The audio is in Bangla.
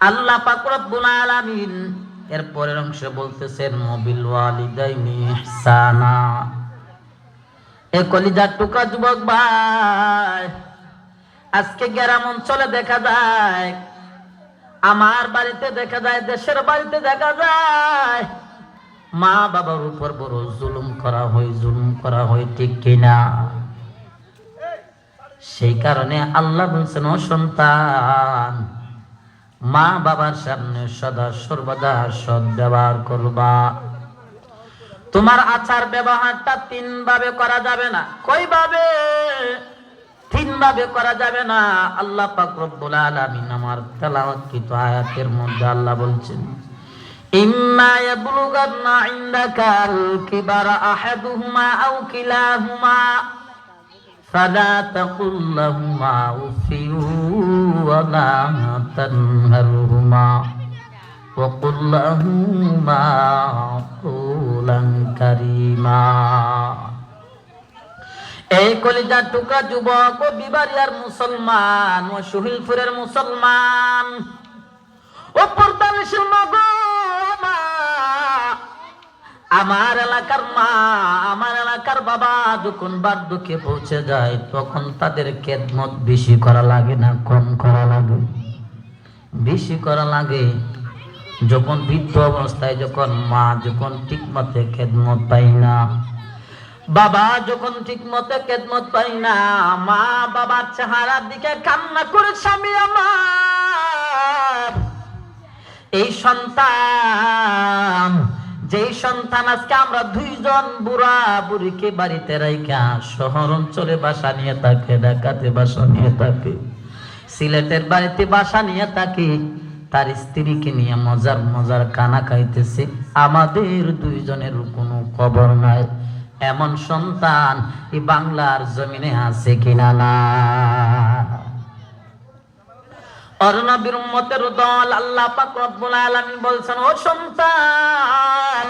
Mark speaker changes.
Speaker 1: আল্লাহ পাক রব্বুল আলামিন এর পরের অংশে বলতেছেন ওয়াবিল ওয়ালিদাইনি ইহসানা। এ কলিজার টুকরা যুবক ভাই, আজকে গ্রাম অঞ্চলে দেখা যায়, আমার বাড়িতে দেখা যায়, দেশের বাড়িতে দেখা যায়, মা বাবার উপর বড় জুলুম করা হয়, ঠিক কিনা? সেই কারণে আল্লাহ বলছেন, ও সন্তান, মা বাবার সামনে সদা সর্বদা সৎ ব্যবহার করবা। তোমার আচার ব্যবহারটা তিন ভাবে করা যাবে না। কই ভাবে? তিন ভাবে করা যাবে না। আল্লাহ পাক রব্বুল আলামিন আমার তেলাওয়াতকৃত আয়াতের মধ্যে আল্লাহ বলছেন, ইম্মা ইয়াবলুগান্না ইনদাকাল কিবারা আহাদুহুমা আও কিলাহুমা ফালা তাকুল লাহুমা উফিন ওয়া লা তানহারহুমা ওয়া কুল লাহুমা কওলান কারীমা। এই কলিজার টুকরা যুবক ও বিবারিয়ার মুসলমান ও শহীদপুরের মুসলমান ও পর্দানিশীল মা, আমার এলাকার মা, আমার এলাকার বাবা যখন বার্ধক্যে পৌঁছে যায়, তখন তাদের খেদমত বেশি করা লাগে না কম করা লাগে? বেশি করা লাগে। যখন বৃদ্ধ অবস্থায় যখন মা যখন ঠিক মতে খেদমত পাই না, বাবা যখন ঠিক মতে খেদমত পাই না, মা বাবার চেহারার দিকে কান্না করে স্বামী আমার, এই সন্তান, যেই সন্তান আজকে আমরা দুইজন বুড়া বুড়িকে বাড়িতে রাইখা শহর অঞ্চলে বাসা নিয়ে থাকে, ঢাকাতে বাসা নিয়ে থাকে, সিলেটের বাড়িতে বাসা নিয়ে থাকে, তার স্ত্রীকে নিয়ে মজার মজার খানা খাইতেছে, আমাদের দুইজনের কোনো খবর নাই। এমন সন্তান এই বাংলার জমিনে আছে কিনা? না। আর নবীর উম্মতের দল আল্লাহ পাক রব্বুল আলামিন বলছেন, ও সন্তান,